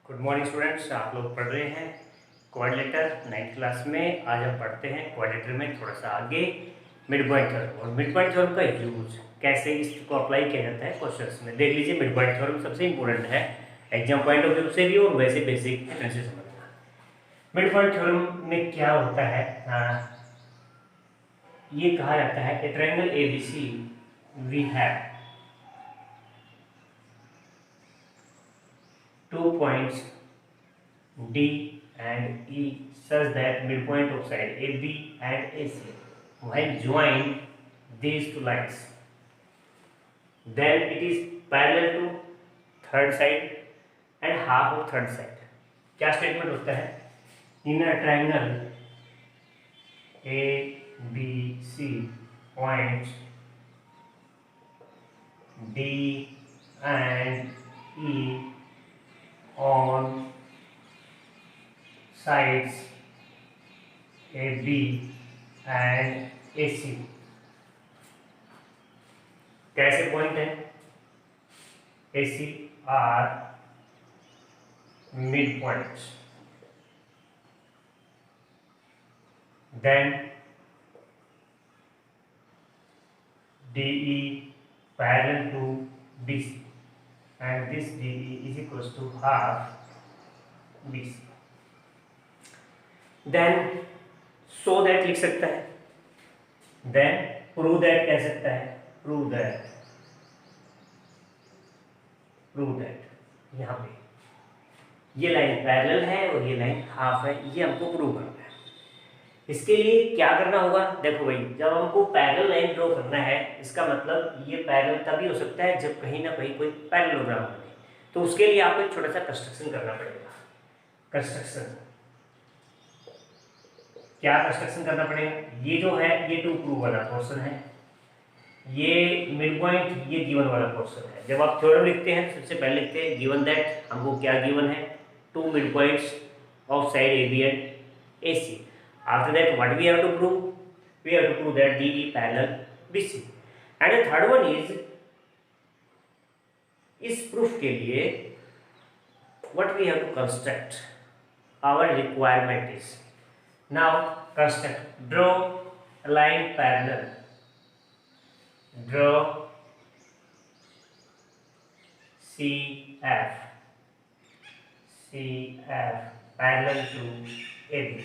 Good morning students, आप लोग पढ़ रहे हैं क्वाड्रिलेटर 9th क्लास में। आज हम पढ़ते हैं क्वाड्रिलेटर में थोड़ा सा आगे मिड पॉइंट थ्योरम और मिड पॉइंट थ्योरम का यूज कैसे इसको अप्लाई किया जाता है क्वेश्चंस में। देख लीजिए, मिड पॉइंट थ्योरम सबसे इंपॉर्टेंट है एग्जाम पॉइंट ऑफ व्यू से भी और वैसे बेसिक से समझना। मिड पॉइंट थ्योरम में क्या होता है, ये कहा जाता है कि triangle ABC we have 2 points D and E such that midpoint of side AB and AC when join these two lines, then it is parallel to third side and half of third side. क्या statement होता है? In a triangle ABC points D and E on sides AB and AC कैसे point है? AC are mid points, then DE parallel to BC and this DE is equals to half BC. Then so that लिख सकता है, then prove that कह सकता है, prove that यहाँ पे ये लाइन पैरेलल है और ये लाइन हाफ है, ये हमको प्रूव करना है। इसके लिए क्या करना होगा? देखो भाई, जब हमको पैरेलल लाइन ड्रॉ करना है, इसका मतलब ये पैरेलल तभी हो सकता है जब कहीं ना कहीं कोई पैरेललोग्राम बने। तो उसके लिए आपको एक छोटा सा कंस्ट्रक्शन करना पड़ेगा। कंस्ट्रक्शन क्या कंस्ट्रक्शन करना पड़ेगा? ये जो है ये टू प्रूव वाला पोर्शन है, ये मिड पॉइंट ये गिवन वाला पोर्शन है। जब आप थ्योरम लिखते हैं सबसे पहले लिखते हैं गिवन दैट, हमको क्या गिवन है? 2 mid points of side AB and AC। After that, what we have to prove? We have to prove that DE parallel BC. And the third one is, इस proof के लिए what we have to construct? Our requirement is, now construct, draw a line parallel, draw CF parallel to AB,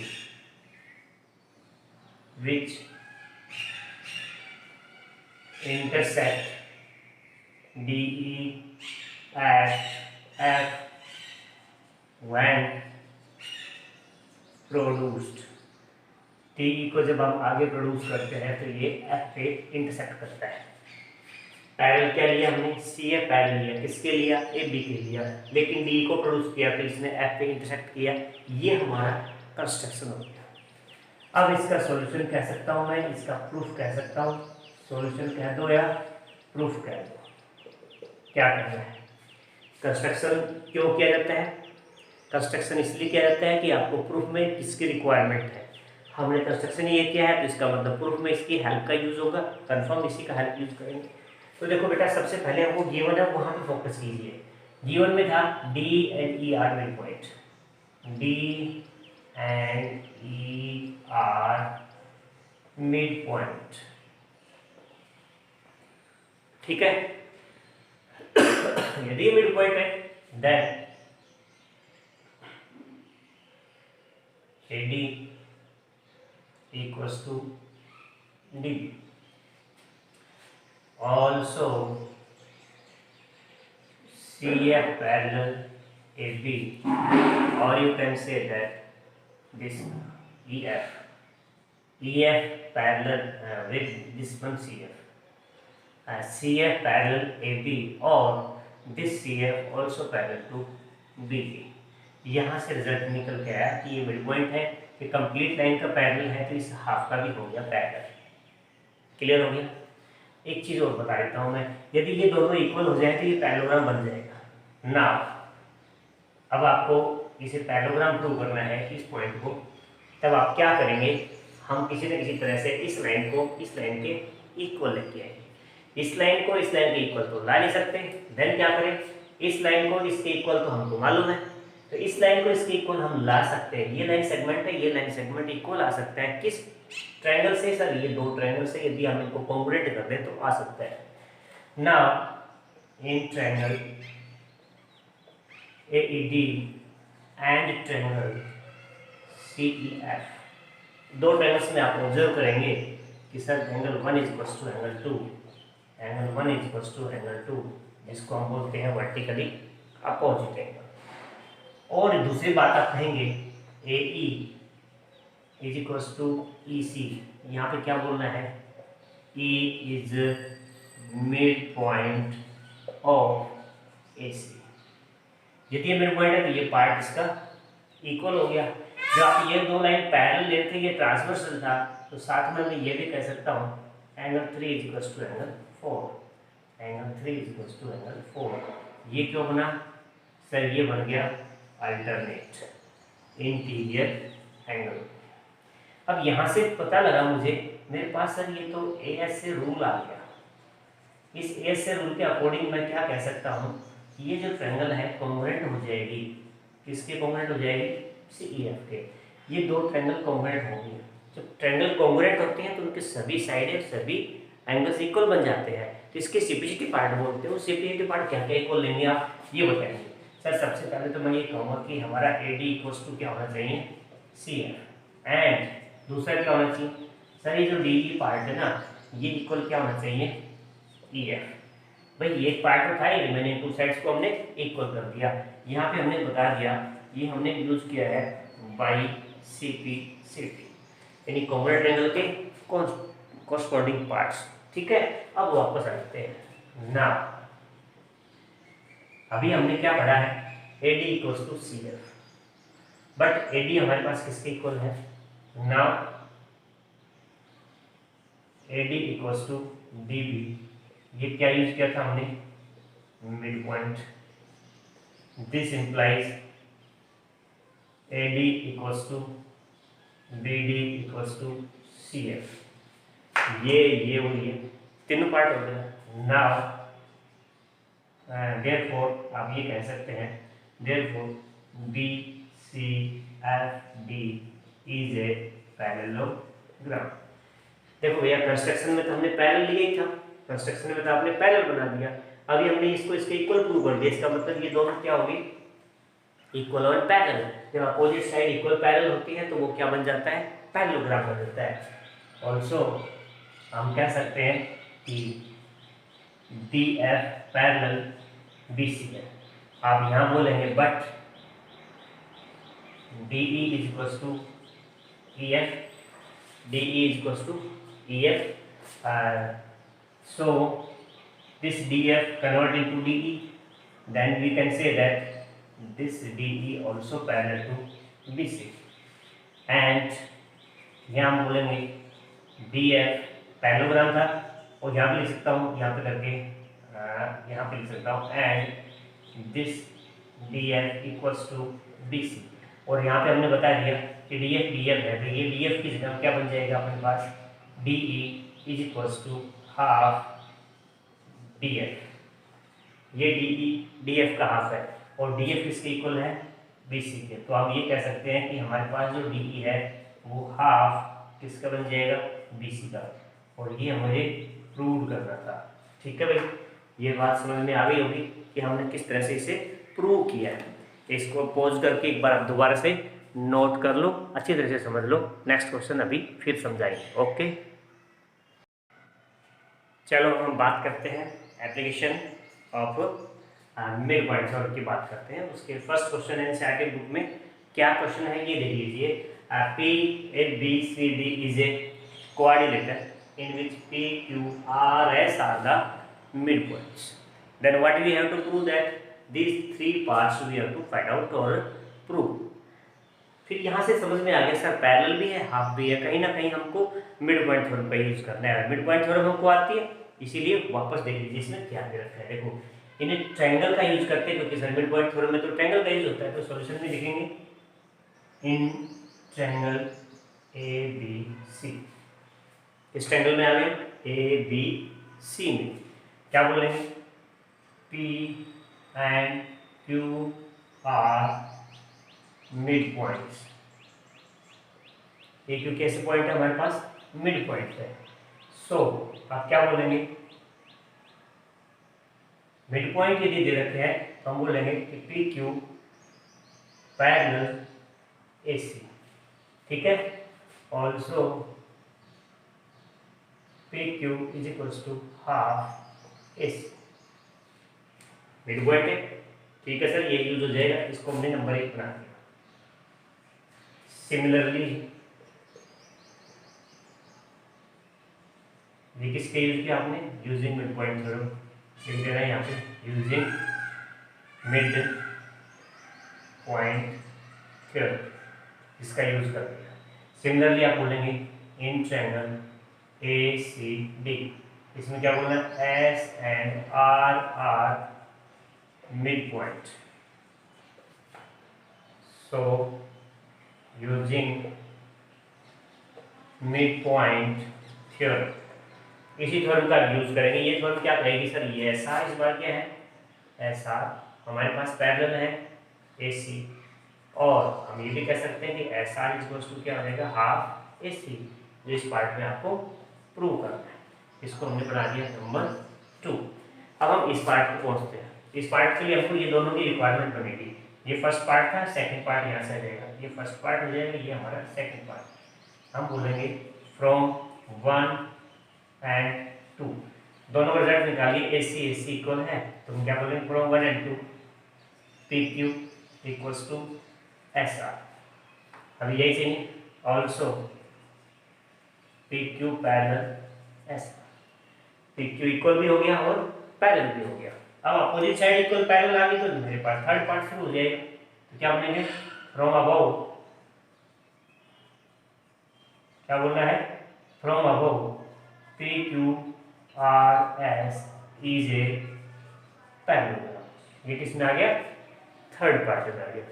which intersect DE at F when produced। DE को जब हम आगे produce करते हैं तो ये F पे इंटरसेक्ट करता है। पैरेलल क्या लिया हमने? CF पैरेलल लिया। किसके लिया? AB के लिया। लेकिन DE को प्रोड्यूस किया तो इसने F पे इंटरसेक्ट किया। ये हमारा कंस्ट्रक्शन हो गया। अब इसका सॉल्यूशन कह सकता हूं मैं, इसका प्रूफ कह सकता हूं। सॉल्यूशन कह दो या प्रूफ कह दो, क्या करना है? कंस्ट्रक्शन क्यों किया जाता है? कंस्ट्रक्शन इसलिए किया जाता है कि आपको प्रूफ में किसकी रिक्वायरमेंट है। हमने कंस्ट्रक्शन ये किया है तो इसका मतलब प्रूफ में इसकी हेल्प का यूज होगा, कंफर्म इसी का हेल्प यूज करेंगे। तो देखो बेटा, सबसे पहले हमको गिवन है वहां पे फोकस कीजिए। गिवन में था D and E are mid point, D and E are midpoint, ठीक है। यदि मिड पॉइंट है then AD equals to D. Also CF parallel AB, or you can say that this EF parallel with this one CF, CF parallel AB or this CF also parallel to BD। यहाँ से result निकल के आया कि ये mid point है, कि complete line का पैरेलल है तो इस हाफ का भी हो गया पैरेलल। क्लियर हो गया? एक चीज़ और बता देता हूँ मैं, यदि ये दोनों इक्वल हो जाए तो ये पैरेललोग्राम बन जाएगा ना। अब आपको इसे पैरेललोग्राम प्रूव करना है इस पॉइंट को, तब आप क्या करेंगे? हम किसी न किसी तरह से इस लाइन को इस लाइन के इक्वल लेके आएंगे। इस लाइन को इस लाइन के इक्वल तो ला नहीं सकते, देन क्या करें? इस लाइन को इसके इक्वल तो हमको मालूम है, तो इस लाइन को इसके इक्वल हम ला सकते हैं। ये लाइन सेगमेंट है, ये लाइन सेगमेंट इक्वल आ सकता है किस ट्रायंगल से सर? ये दो ट्रायंगल से यदि हम इनको कॉन्ग्रुएंट कर दें तो आ सकता है। Now in triangle AED and triangle CEF, दो ट्रायंगल्स में आप ऑब्जर्व करेंगे कि sir angle 1 is equal to angle 2, angle 1 is equal to angle 2, जिसको हम बोलते हैं वर्टिकली अपोजिट एंगल। और दूसरी बात आप कहेंगे AE is equal to EC, यहाँ पे क्या बोलना है? E is mid point of AC। यदि ये मिड पॉइंट है तो ये पार्ट इसका इक्वल हो गया। जब आप ये दो लाइन पैरेलल लेते ये ट्रांसवर्सल था, तो साथ में मैं ये भी कह सकता हूँ angle 3 is equal to angle 4, angle 3 is equal to angle 4। ये क्यों बना सर? ये बन गया अल्टरनेट इंटीरियर एंगल। अब यहाँ से पता लगा मुझे, मेरे पास सर ये तो AS से रूल आ गया। इस AS से रूल के अकॉर्डिंग मैं क्या कह सकता हूँ कि ये जो ट्रायंगल है कॉन्ग्रुएंट हो जाएगी। किसके कॉन्ग्रुएंट हो जाएगी? CEF के। ये दो ट्रायंगल कॉन्ग्रुएंट होंगे। जब ट्रायंगल कॉन्ग्रुएंट होते हैं तो उनके सभी साइड सभी एंगल्स इक्वल बन जाते हैं, तो इसके सिम्प्लिसिटी पार्ट बोलते हैं। वो सिम्प्लिसिटी पार्ट क्या क्या इक्वल लेंगे आप ये बताएंगे। सर सबसे पहले तो मैं ये कहूँगा कि हमारा AD इक्वल्स टू क्या होना चाहिए? CF। एंड दूसरा क्या होना चाहिए? सर ये जो DE पार्ट है ना, ये इक्वल क्या होना चाहिए? EF। भाई एक पार्ट तो था ही, रिमेनिंग टू साइड्स को हमने इक्वल कर दिया। यहाँ पे हमने बता दिया, ये हमने यूज किया है BCPCT, यानी कॉन्ग्रुएंट एंगल के कॉरस्पॉन्डिंग पार्ट्स। ठीक है, अब वापस आते हैं ना। अभी हमने क्या पढ़ा है? AD equals to CF, but AD हमारे पास किसके इक्वल है? Now AD equals to DB। ये क्या यूज किया था हमने? Mid point. This implies AD equals to BD equals to CF। ये और ये तीनों पार्ट हो गया। नाउ therefore आप ये कह सकते हैं therefore BCFD is a parallelogram। देखो भैया कंस्ट्रक्शन में तो हमने पैरेलल लिया ही था, कंस्ट्रक्शन में तो आपने पैरेलल बना दिया। अभी हमने इसको इसके इक्वल प्रूव कर दिया। इसका मतलब ये दोनों क्या होगी? इक्वल और पैरेलल। जब अपोजिट साइड इक्वल पैरेलल होती है तो वो क्या बन जाता है? पैरेललोग्राम बन जाता है। ऑल्सो हम कह सकते हैं कि DF पैरेलल BC है। आप यहाँ बोलेंगे but DE is equal to EF, DE is equals to EF. So this DF convert into DE, then we can say that this DE also parallel to BC. And यहाँ हम बोलेंगे DF parallelogram था, और यहाँ पे लिख सकता हूँ, यहाँ पे करके यहाँ पे लिख सकता हूँ and this DF equals to BC। और यहाँ पे हमने बता दिया कि DF DF है, तो ये DF की जगह क्या बन जाएगा अपने पास? DE is equals to half DF। ये DE DF का हाफ है और DF किसके इक्वल है? BC के। तो आप ये कह सकते हैं कि हमारे पास जो DE है वो हाफ किसका बन जाएगा? BC का। और ये मुझे प्रूव करना था। ठीक है भाई, ये बात समझ में आ गई होगी कि हमने किस तरह से इसे प्रूव किया है। इसको पॉज करके एक बार आप दोबारा से नोट कर लो, अच्छी तरह से समझ लो। नेक्स्ट क्वेश्चन अभी फिर समझाएंगे। ओके, चलो हम बात करते हैं application of mid point theorem की बात करते हैं। उसके फर्स्ट क्वेश्चन है एनसीईआरटी बुक में। क्या क्वेश्चन है ये देख लीजिए। PABCD is a coordinator in which P, Q, R, S are the midpoints. Then what we have to prove that these three parts we have to find out or prove. फिर यहाँ से समझ में आ गया सर पैरेलल भी है, half भी है, कहीं ना कहीं हमको मिड पॉइंट थ्योरम का यूज करना है। मिड पॉइंट थ्योरम हमको आती है, इसीलिए वापस देख लीजिए इसमें क्या दे रखा है। देखो इन्हें ट्रायंगल का यूज करते हैं क्योंकि सर मिड पॉइंट थ्योरम में तो ट्रायंगल का यूज होता है। तो सॉल्यूशन में लिखेंगे इन ट्रायंगल ABC। इस ट्रायंगल में आ गए ABC में क्या बोलेंगे? P and Q are mid points. ये क्योंकि ऐसे पॉइंट है हमारे पास मिड पॉइंट है। सो आप क्या बोलेंगे, मिड पॉइंट यदि दे रखे हैं तो हम बोलेंगे कि P Q parallel A C, ठीक है। Also P Q is equals to half A C, mid point है, ठीक है सर, ये यूज हो जाएगा, इसको हमने नंबर 1 बना दिया। सिमिलरली ये किसके यूज किया आपने, यूजिंग मिड पॉइंट थ्योरम, लिख देना है यहाँ पे यूजिंग मिड पॉइंट थ्योरम, इसका यूज कर दिया। सिमिलरली आप बोलेंगे इन ट्रायंगल ए सी डी, इसमें क्या बोलना है, S and R are mid point. So using mid point theorem, इसी थ्योरम का यूज करेंगे। ये थ्योरम क्या कहेगी सर, ये एस आर इस बार क्या है, एस आर हमारे पास पैरेलल है ए सी, और हम ये भी कह सकते हैं कि एस आर इक्वल्स टू क्या हो जाएगा, हाफ ए सी, जो इस पार्ट में आपको प्रूव करना है। इसको हमने बना दिया नंबर 2। अब हम इस पार्ट पे पहुंचते हैं। इस पार्ट के लिए हमको ये दोनों की रिक्वायरमेंट बनेगी। ये फर्स्ट पार्ट था, सेकंड पार्ट यहाँ से आ जाएगा, ये फर्स्ट पार्ट हो जाएगा, ये हमारा सेकंड पार्ट। हम बोलेंगे फ्रॉम 1 एंड 2, दोनों का रिजल्ट निकालिए, ए सी इक्वल है, तो हम क्या बोलेंगे, from 1 and 2 P Q equals to S R. अभी यही चाहिए, also P Q parallel S R, P Q equal भी हो गया और पैरेलल भी हो गया। अब अपोजिट साइड इक्वल पैरेलल आ गई तो मेरे पास थर्ड पार्ट शुरू हो जाएगा। तो क्या बोलेंगे, फ्रॉम अबव, क्या बोलना है, from above P Q R S is a parallel. ये किसमें आ गया, थर्ड पार्ट में आ गया।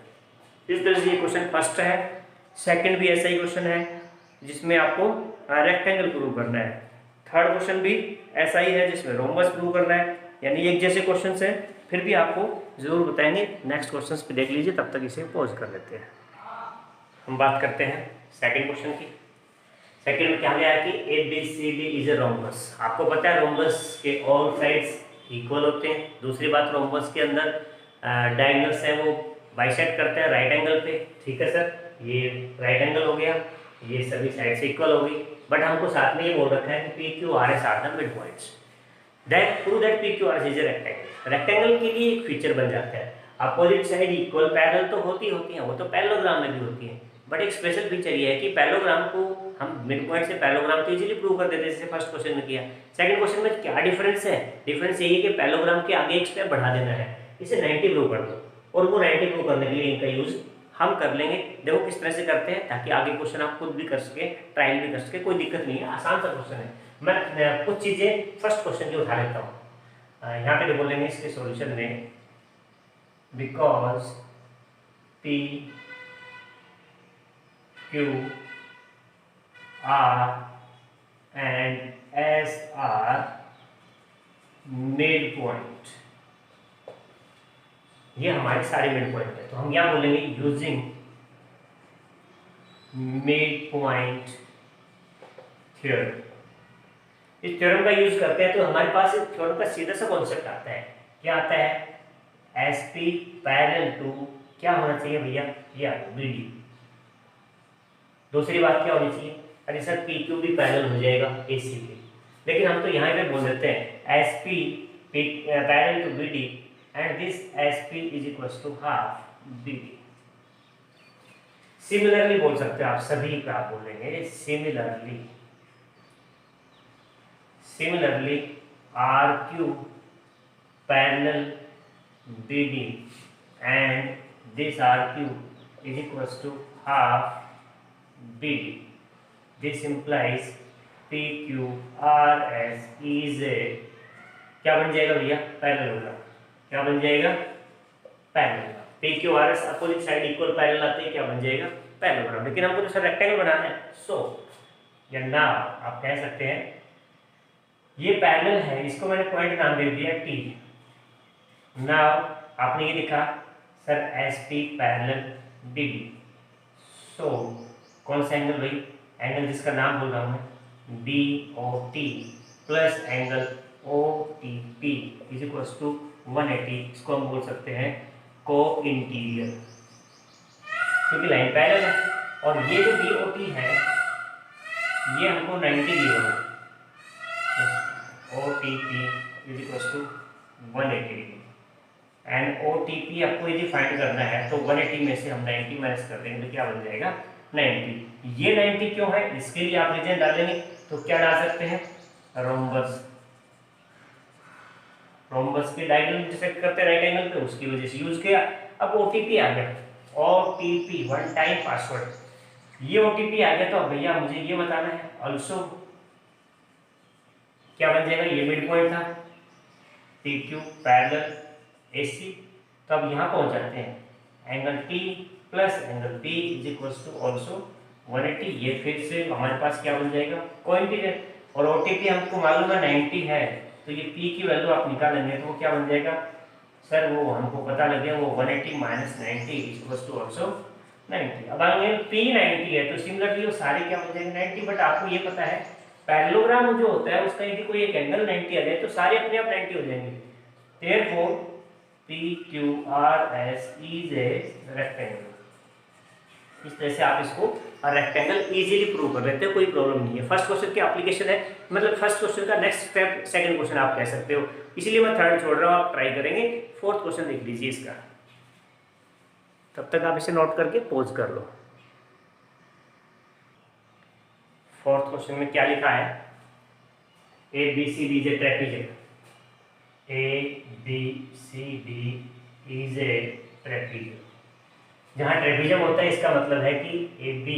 इस तरह से ये क्वेश्चन फर्स्ट है। सेकंड भी ऐसा ही क्वेश्चन है जिसमें आपको रेक्टेंगल प्रूव करना है। थर्ड क्वेश्चन भी ऐसा ही है जिसमें रोम्बस प्रूव करना है। यानी एक जैसे क्वेश्चंस हैं, फिर भी आपको जरूर बताएंगे। नेक्स्ट क्वेश्चंस पे देख लीजिए, तब तक इसे पॉज कर लेते हैं। हम बात करते हैं सेकंड क्वेश्चन की। सेकंड में क्या गया है कि A B C D is a rhombus. आपको पता है रोम्बस के ऑल साइड्स इक्वल होते हैं। दूसरी बात, रोम्बस के अंदर डायगोनल्स हैं वो बाइसेक्ट करते हैं राइट एंगल पे, ठीक है सर। ये राइट एंगल हो गया, ये सभी साइड से इक्वल हो गई। बट हमको साथ में ये बोल रखा है कि P Q R S R the mid points, that prove that P Q R S is a rectangle. Rectangle के लिए एक फीचर बन जाता है, अपोजिट साइड इक्वल पैरेलल तो होती हैं, वो तो पैरेललोग्राम में भी होती है, बट एक स्पेशल फीचर ये है कि पैरेललोग्राम को हम मिड पॉइंट से पैरेललोग्राम तो इजीली प्रूव कर देते हैं, जैसे फर्स्ट क्वेश्चन में किया। सेकंड क्वेश्चन में क्या डिफरेंस है, डिफरेंस यही है कि पैरेललोग्राम के आगे एक स्टेप बढ़ा देना है, इसे 90 प्रूव कर दो, और वो 90 प्रूव करने के लिए इनका यूज हम कर लेंगे। देखो किस तरह से करते हैं, ताकि आगे क्वेश्चन आप खुद भी कर सके, ट्रायल भी कर सके, कोई दिक्कत नहीं है, आसान सा क्वेश्चन है। मैं कुछ चीजें फर्स्ट क्वेश्चन की उठा लेता हूँ। यहाँ पे बोलेंगे इसके सॉल्यूशन में, because P Q are and S R mid point, ये हमारे सारे मिड पॉइंट है। तो हम क्या बोलेंगे, यूजिंग मिड पॉइंट थ्योरम। इस थ्योरम का यूज करते हैं तो हमारे पास इस थ्योरम का सीधा सा कॉन्सेप्ट आता है। क्या आता है, एस पी पैरेलल टू क्या होना चाहिए भैया, ये बी डी। दूसरी बात क्या होनी चाहिए, अरे सर पी क्यू भी पैरेलल हो जाएगा ए सी के, लेकिन हम तो यहाँ पे बोल देते हैं S P parallel to B D and this SP is equals to half BD। Similarly बोल सकते हैं आप, सभी का आप बोलेंगे similarly RQ parallel BD and this RQ is equals to half BD। This implies PQRS is a क्या बन जाएगा भैया, पैरेललोग्राम। क्या बन जाएगा, parallel. P Q R S opposite side equal parallel आते हैं, क्या बन जाएगा, पैरेललोग्राम। लेकिन हमको तो सर रेक्टेंगल बनाना है, सो या नाउ आप कह सकते हैं ये पैरेलल है, इसको मैंने पॉइंट नाम दे दिया टी। नाउ आपने ये लिखा sir S P parallel D B. So कौन सा एंगल भाई, एंगल जिसका नाम बोल रहा हूँ मैं, B O T plus angle O T P is equal to 180। इसको हम बोल सकते हैं को इंटीरियर, क्योंकि लाइन पैरेलल है। और ये जो बी ओ टी है ये हमको 90 गिवन है, O T P is equal to 180 degree. And O T P आपको यदि फाइंड करना है तो 180 में से हम 90 माइनस कर देंगे तो क्या बन जाएगा 90। ये 90 क्यों है, इसके लिए आप रीजन डालेंगे तो क्या डाल सकते हैं, रोम्बस। रोम्बस के डायगोनल इंटरसेक्ट करते हैं राइट एंगल पे, उसकी वजह से यूज किया। अब ओटीपी आ गया, ओटीपी वन टाइम पासवर्ड। ये ओटीपी आ गया तो अब भैया मुझे ये बताना है ऑल्सो क्या बन जाएगा, ये मिड पॉइंट था टी क्यू पैरेलल AC। तो अब यहाँ पहुंच जाते हैं angle T plus angle P is equal to also 180। ये फिर से हमारे पास क्या बन जाएगा, कोइंसिडेंट। और ओटीपी हमको मालूम है 90 है, तो ये P की वैल्यू आप निकालेंगे तो वो क्या बन जाएगा सर, वो हमको पता लग गया, वो 180 minus 90 is equal to also 90। अब अगर P 90 है तो सिमिलरली वो सारे क्या बन जाएंगे 90। बट आपको ये पता है पैरेललोग्राम जो होता है उसका यदि कोई एक एंगल 90 आ जाए तो सारे अपने आप 90 हो जाएंगे। Therefore PQRS is a rectangle। इस तरह से आप इसको रेक्टेंगल इजीली प्रूव कर लेते हो, कोई प्रॉब्लम नहीं है। फर्स्ट क्वेश्चन की एप्लीकेशन है, मतलब फर्स्ट क्वेश्चन का नेक्स्ट स्टेप सेकंड क्वेश्चन आप कह सकते हो, इसलिए मैं थर्ड छोड़ रहा हूँ, आप ट्राई करेंगे। फोर्थ क्वेश्चन देख लीजिए इसका, तब तक आप इसे नोट करके पॉज कर लो। फोर्थ क्वेश्चन में क्या लिखा है, A B C D is a trapezium. A B C D is a trapezium. जहाँ ट्रेपेजम होता है इसका मतलब है कि A B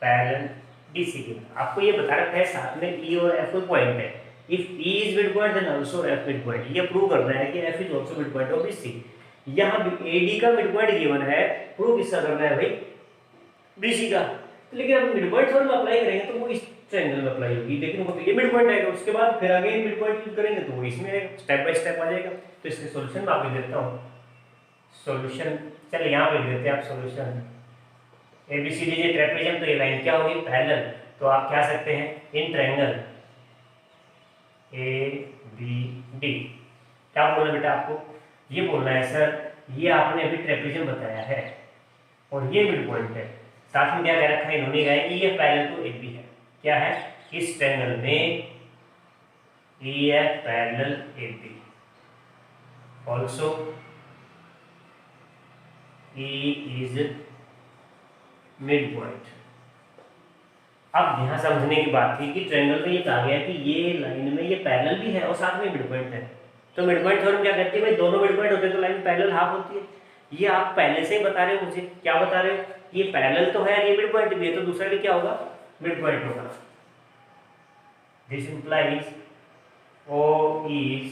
parallel D C के। आपको ये बता रखा है साथ में ई और एफ पॉइंट है। If E is mid point then also F mid point. ये प्रूव करना है कि F is also mid point of C. यहाँ ए डी का मिड पॉइंट गिवन है, प्रूव किसका करना है भाई, बी सी का। लेकिन अब मिड पॉइंट थ्योरम अप्लाई करेंगे तो वो इस ट्रायंगल में अप्लाई होगी, लेकिन वो तो ये मिड पॉइंट आएगा, उसके बाद फिर अगेन मिड पॉइंट यूज करेंगे तो वो इसमें स्टेप बाय स्टेप आ जाएगा। तो इसके सॉल्यूशन मैं आपको देता हूँ। सॉल्यूशन चलिए यहाँ पे देते हैं आप solution. A B C D J trapezium, तो ये लाइन क्या होगी पैरेलल, तो आप क्या सकते हैं in triangle A B D. क्या बोलना बेटा आपको, ये बोलना है सर ये आपने अभी ट्रेपेजम बताया है और ये मिड पॉइंट है, साथ में क्या कह रखा है इन्होंने कहा है E F parallel to A B है। क्या है, इस ट्रायंगल में E F parallel A B, also E is mid point. अब यहाँ समझने की बात थी कि ट्रायंगल में ये कहा गया कि ये लाइन में ये पैरेलल भी है और साथ में मिड पॉइंट है। तो मिड पॉइंट थ्योरम क्या कहती है भाई, दोनों मिड पॉइंट होते हैं तो लाइन पैरेलल हाफ होती है। ये आप पहले से ही बता रहे हो मुझे, क्या बता रहे हो, ये पैरेलल तो है, ये मिड पॉइंट भी है, तो दूसरा भी क्या होगा मिड पॉइंट होगा। This implies O is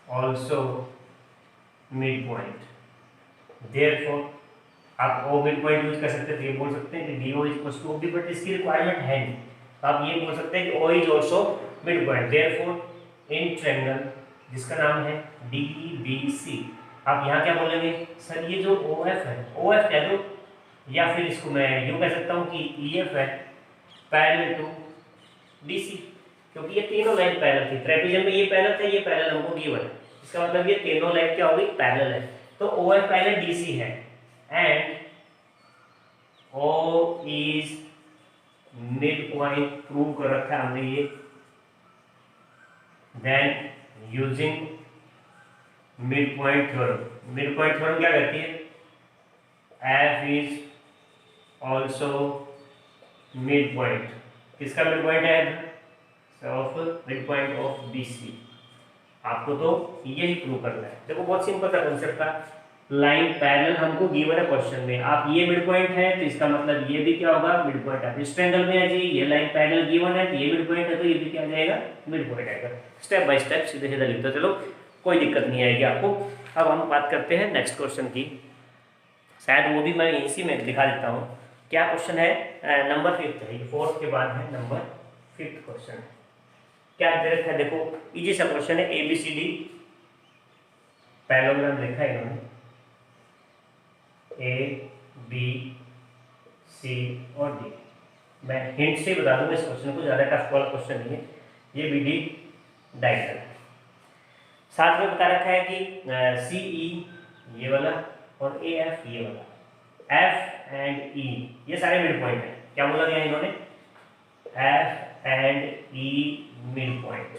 also mid point. Therefore आप O मिड पॉइंट यूज कर सकते थे, ये बोल सकते हैं कि DO equals to OB, but इसकी रिक्वायरमेंट है नहीं। आप ये बोल सकते हैं कि O is also mid point. Therefore in triangle जिसका नाम है DBC, आप यहाँ क्या बोलेंगे सर, ये जो OF है, OF कह दो, या फिर इसको मैं यूँ कह सकता हूँ कि EF है पैरेलल टू DC, क्योंकि ये तीनों लाइन पैरेलल थी। ट्रेपेजम में ये पैरेलल था, ये पैरेलल हमको गिवन है, इसका मतलब ये तीनों लाइन क्या होगी पैरेलल है। तो OF पैरेलल DC है and O is mid point, prove कर रखा है हमने ये। Then using mid point theorem, mid point theorem क्या कहती है, F is also mid point. किसका मिड पॉइंट है, of mid point of BC। आपको तो यही प्रूव करना है। देखो बहुत सिंपल सा कॉन्सेप्ट था, लाइन पैरेलल हमको गिवन है क्वेश्चन में, आप ये मिड पॉइंट है तो इसका मतलब ये भी क्या होगा मिड पॉइंट। आप इस ट्रायंगल में आ जाइए, ये लाइन पैरेलल गिवन है तो ये मिड पॉइंट है, तो ये भी क्या आ जाएगा मिड पॉइंट आएगा। स्टेप बाय स्टेप सीधे सीधे लिखते चलो, कोई दिक्कत नहीं आएगी आपको। अब हम बात करते हैं नेक्स्ट क्वेश्चन की, शायद वो भी मैं इसी में दिखा देता हूँ। क्या क्वेश्चन है, नंबर 5 है, फोर्थ के बाद है नंबर 5 क्वेश्चन। क्या दे रखा है, देखो इजी सा क्वेश्चन है, ABCD पैरेललोग्राम लिखा है इन्होंने, ए बी सी और डी। मैं हिंट से बता दूंगा इस क्वेश्चन को, ज़्यादा टफ वाला क्वेश्चन नहीं है। ये बी डी डायगोनल है। साथ में बता रखा है कि सी ई ये वाला और ए एफ ये वाला, एफ एंड ई ये सारे मिड पॉइंट हैं। क्या बोला गया इन्होंने? F and E mid point.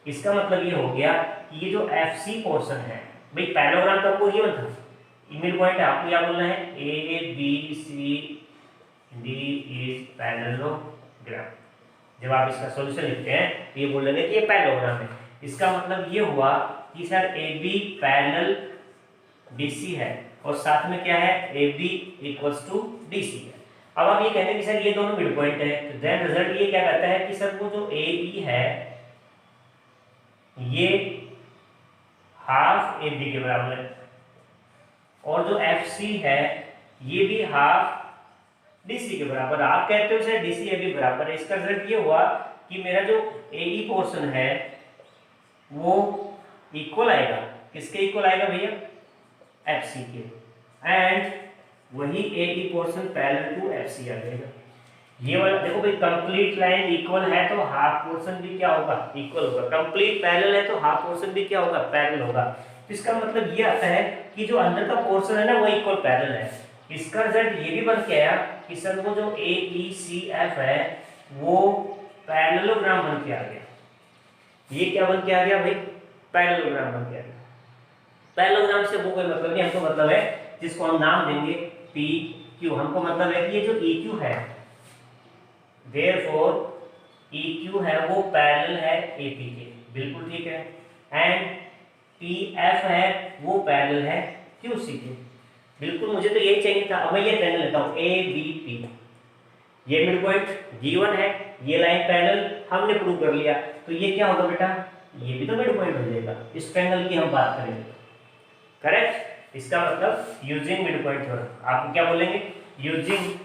इसका मतलब ये हो गया कि ये जो एफ सी पोर्शन है, भाई पैरेललोग्राम तो आपको ये मतलब मिड पॉइंट है, आपको क्या बोलना है? A B C D is parallelogram. जब आप इसका सॉल्यूशन लिखते हैं तो ये बोल लेंगे कि ये पैरेललोग्राम है। इसका मतलब ये हुआ कि sir A B parallel D C है और साथ में क्या है? A B equals to D C है। अब आप ये कहते हैं कि सर ये दोनों मिड पॉइंट है, तो देन रिजल्ट ये क्या कहता है कि सर वो जो ए बी है ये हाफ ए बी के बराबर है और जो एफ सी है ये भी हाफ डी सी के बराबर। आप कहते हो sir D C A B बराबर है। इसका रिजल्ट ये हुआ कि मेरा जो ए ई पोर्शन है वो इक्वल आएगा, किसके इक्वल आएगा भैया? एफ सी के। एंड वही A E portion parallel to F C आ जाएगा। ये वाला देखो भाई, कंप्लीट लाइन इक्वल है तो हाफ पोर्शन भी क्या होगा? इक्वल होगा। कंप्लीट पैरेलल है तो हाफ पोर्शन भी क्या होगा? पैरेलल होगा। तो इसका मतलब ये आता है कि जो अंदर का पोर्शन है ना वो इक्वल पैरेलल है। इसका रिजल्ट ये भी बन के आया कि सर वो जो ए ई सी एफ है वो पैरेललोग्राम बन के आ गया। ये क्या बन के आ गया भाई? पैरेललोग्राम बन के आ गया। पैरेललोग्राम से वो कोई मतलब नहीं, हमको मतलब है जिसको हम नाम देंगे पी क्यू। हमको मतलब है कि ये जो ई क्यू है, देयरफॉर ई क्यू है वो पैरेलल है ए पी के, बिल्कुल ठीक है। एंड पी एफ है वो पैरेलल है क्यू सी के, बिल्कुल मुझे तो यही चाहिए था। अब मैं ये ट्रायंगल लेता हूँ ए बी पी, ये मिड पॉइंट गिवन है, ये लाइन पैरेलल हमने प्रूव कर लिया, तो ये क्या होगा बेटा? ये भी तो मिड पॉइंट हो जाएगा। इस ट्रायंगल की हम बात करेंगे, करेक्ट। इसका मतलब यूजिंग मिड पॉइंट थ्योरम। आप क्या बोलेंगे? Using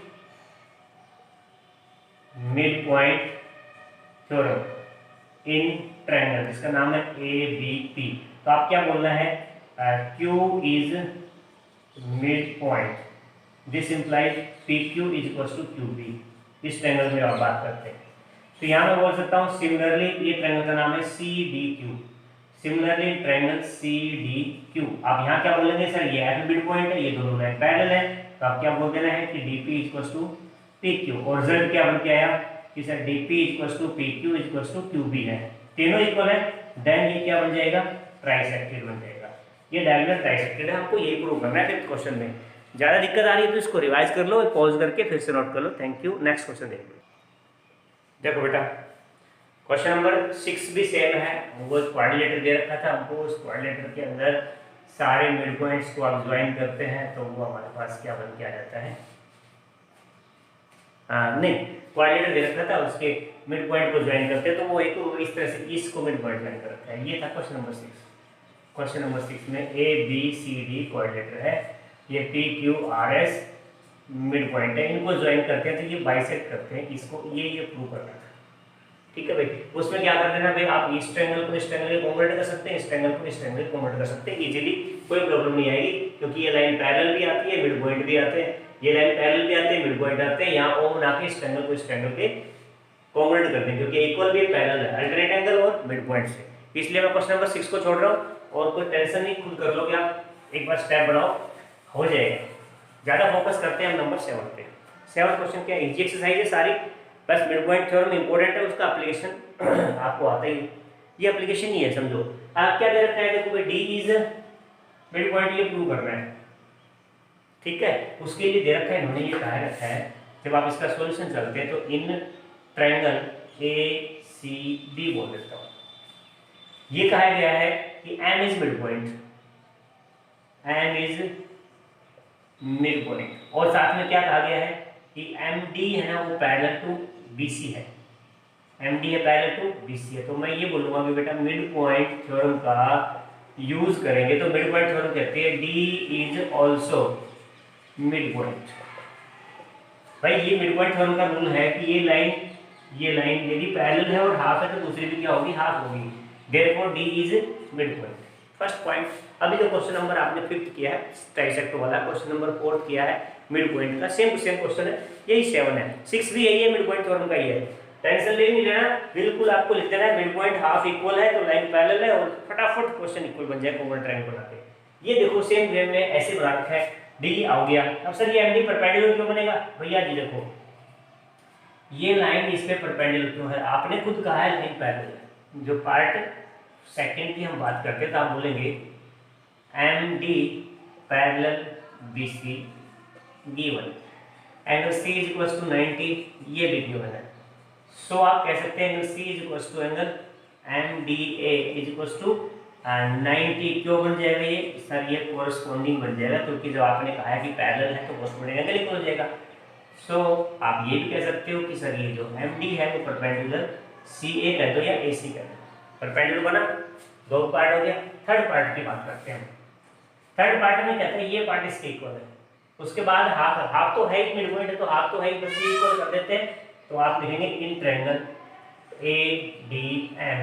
mid point theorem in triangle, इसका नाम है ए बी पी। तो आप क्या बोलना है? Q is mid point, this implies P Q is equal to Q B. इस ट्रायंगल में आप बात करते हैं तो यहाँ मैं बोल सकता हूँ सिमिलरली, ये ट्रायंगल का नाम है C D Q. Similarly triangle C D Q, आप यहाँ क्या बोलेंगे? सर ये एफ मिड पॉइंट है, ये दोनों लाइन पैरेलल है, तो आप क्या बोल देना है कि D P equal to P Q. और रिजल्ट क्या बन के आया कि sir D P equal to P Q equal to Q B है, तीनों इक्वल है। देन ये क्या बन जाएगा? ट्राइसेक्टेड बन जाएगा। ये डायगोनल ट्राइसेक्टेड है, आपको यही प्रूव करना है फिफ्थ क्वेश्चन में। ज़्यादा दिक्कत आ रही है तो इसको रिवाइज कर लो, पॉज करके फिर से नोट कर लो। Thank you. नेक्स्ट क्वेश्चन देख लो। देखो बेटा, क्वेश्चन नंबर 6 भी सेम है। वो क्वाड्रिलेटर दे रखा था हमको, उस क्वाड्रिलेटर के अंदर सारे मिड पॉइंट्स को आप ज्वाइन करते हैं तो वो हमारे पास क्या बन के आ जाता है? नहीं, क्वाड्रिलेटर दे रखा था, उसके मिड पॉइंट को ज्वाइन करते हैं तो वो एक इस तरह से इसको मिड पॉइंट ज्वाइन कर रखा है। ये था क्वेश्चन नंबर 6। क्वेश्चन नंबर 6 में A B C D quadrilateral है, ये P Q R S mid point है, इनको ज्वाइन करते हैं तो ये बाइसेक्ट करते हैं इसको, ये प्रूव करना था। ठीक है भाई, उसमें क्या कर देना भाई, आप इस ट्रायंगल को इस ट्रायंगल में कन्वर्ट कर सकते हैं, इस ट्रायंगल को इस ट्रायंगल में कन्वर्ट कर सकते हैं इजीली, कोई प्रॉब्लम नहीं आएगी, क्योंकि ये लाइन पैरेलल भी आती है, मिड पॉइंट भी आते हैं, ये लाइन पैरेलल भी आते हैं, मिड पॉइंट आते हैं। यहाँ ओ बना के इस ट्रायंगल को इस ट्रायंगल पे कन्वर्ट कर दें, क्योंकि इक्वल भी पैरेलल है, अल्टरनेट एंगल और मिड पॉइंट से। इसलिए मैं क्वेश्चन नंबर 6 को छोड़ रहा हूँ, और कोई टेंशन नहीं, खुद कर लोगे आप, एक बार स्टेप बढ़ाओ हो जाएगा। ज़्यादा फोकस करते हैं हम नंबर 7 पे। 7 क्वेश्चन क्या इजी एक्सरसाइज है सारी, बस मिड पॉइंट थ्योरम इंपॉर्टेंट है, उसका एप्लीकेशन आपको आता ही, ये एप्लीकेशन ही है समझो। आप क्या दे रखा है? देखो भाई डी इज मिड पॉइंट, ये प्रूव करना है, ठीक है। उसके लिए दे रखा है इन्होंने, ये कहा रखा है जब आप इसका सॉल्यूशन चलते हैं तो इन ट्रायंगल ए सी डी बोल देता हूँ। ये कहा गया है कि M is mid point, M is mid point, और साथ में क्या कहा गया है कि एम डी है ना वो पैरेलल टू बी सी है, एम डी है पैरेलल टू बी सी है। तो मैं ये बोलूँगा कि बेटा मिड पॉइंट थ्योरम का यूज करेंगे तो मिड पॉइंट थ्योरम कहते हैं D is also mid point. भाई ये मिड पॉइंट थ्योरम का रूल है कि ये लाइन यदि पैरेलल है और हाफ है तो दूसरी भी क्या होगी? हाफ होगी। Therefore D is mid point. First point. अभी जो क्वेश्चन नंबर आपने 5th किया है ट्राइसेक्टर वाला, क्वेश्चन नंबर 4th किया है मिड पॉइंट का, सेम टू सेम क्वेश्चन है, यही 7 है। 6 भी यही है, मिड पॉइंट थ्योरम का ही है। टेंशन नहीं लेना, बिल्कुल आपको लिख देना है मिड पॉइंट हाफ इक्वल है तो लाइन पैरेलल है, और फटाफट क्वेश्चन इक्वल बन जाए कॉमन ट्रायंगल बना के। ये देखो सेम वे में ऐसे बना रखा है, डी आ गया। अब सर ये एमडी परपेंडिकुलर क्यों बनेगा? भैया जी देखो ये लाइन इस पे परपेंडिकुलर क्यों है? आपने खुद कहा है लाइन पैरेलल है। जो पार्ट सेकंड की हम बात करते हैं तो आप बोलेंगे M D parallel B C given, angle C is equal to 90, ये भी गिवन है। सो आप कह सकते हैं angle C is equal to angle M D A is equal to 90। क्यों बन जाएगा ये? सर ये कोरस्पॉन्डिंग बन जाएगा, क्योंकि जब आपने कहा है कि पैरेलल है तो कोरस्पॉन्डिंग एंगल इक्वल हो जाएगा। सो आप ये भी कह सकते हो कि सर ये जो एम डी है वो परपेंडिकुलर सी ए कह दो या ए सी कह दो। परपेंडिकुलर बना, दो पार्ट हो गया। थर्ड पार्ट की बात करते हैं। थर्ड पार्ट में कहते हैं ये पार्ट इसके इक्वल है, उसके बाद हाफ, हाफ तो है मिड पॉइंट है तो हाफ तो है, बस ये इक्वल कर देते हैं। तो आप लिखेंगे in triangle A D M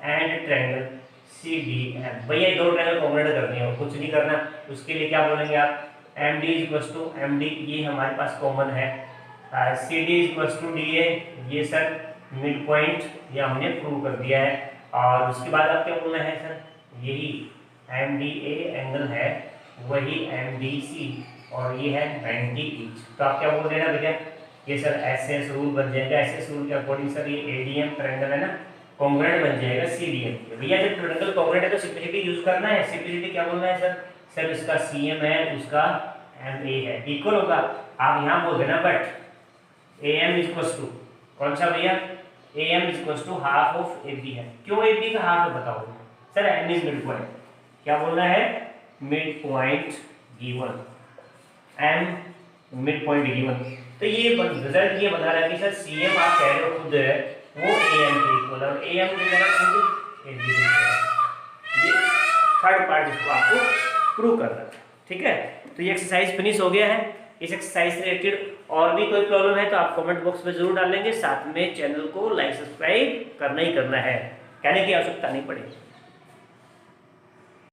and triangle C D M. भैया दो ट्रायंगल कॉम्बिनेट करनी है, कुछ नहीं करना। उसके लिए क्या बोलेंगे आप? M D is equal to M D, ये हमारे पास कॉमन है। C D is equal to D A, ये सर मिड पॉइंट, ये हमने प्रूव कर दिया है। और उसके बाद आप क्या बोलना है सर? यही एम डी ए एंगल है, वही एम डी सी, और ये है 90 इंच। तो आप क्या बोल देना भैया? ये सर एसएस रूल बन जाएगा। एसएस रूल के अकॉर्डिंग सर ये एडीएम ट्रायंगल है ना, कॉन्ग्रुएंट बन जाएगा सीडीएम के। भैया जब ट्रायंगल कॉन्ग्रुएंट है तो सिंपलिसिटी यूज करना है। सिंपलिसिटी क्या बोलना है सर? सर इसका सीएम है, उसका एमए है, इक्वल होगा। आप यहाँ बोल देना but AM is equal to कौन सा भैया? AM is equal to half of AB है। क्यों एबी का हाफ है बताओ sir? M is mid point, क्या बोलना है? Mid point given, M mid point given. तो ये रिजल्ट ये बता रहा है कि सर सीएम आप कह रहे हो खुद है वो एएम के इक्वल है, और एएम की जगह खुद एबी के इक्वल है। ये थर्ड पार्ट इसको आपको प्रूव करना है, ठीक है। तो ये एक्सरसाइज फिनिश हो गया है। इस एक्सरसाइज से रिलेटेड और भी कोई प्रॉब्लम है तो आप कमेंट बॉक्स में जरूर डालेंगे। साथ में चैनल को लाइक सब्सक्राइब करना ही करना है, कहने की आवश्यकता नहीं पड़ेगी।